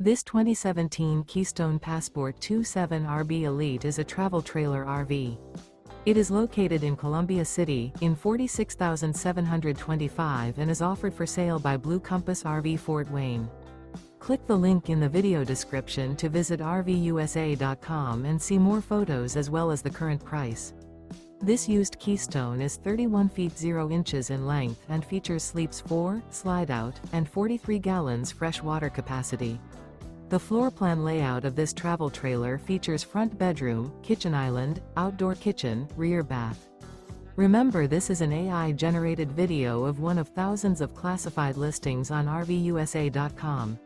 This 2017 Keystone Passport 27RB Elite is a travel trailer RV. It is located in Columbia City, in 46,725 and is offered for sale by Blue Compass RV Fort Wayne. Click the link in the video description to visit RVUSA.com and see more photos as well as the current price. This used Keystone is 31 feet 0 inches in length and features sleeps 4, slide-out, and 43 gallons fresh water capacity. The floor plan layout of this travel trailer features front bedroom, kitchen island, outdoor kitchen, rear bath. Remember, this is an AI-generated video of one of thousands of classified listings on RVUSA.com.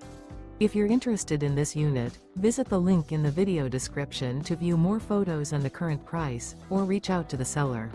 If you're interested in this unit, visit the link in the video description to view more photos and the current price, or reach out to the seller.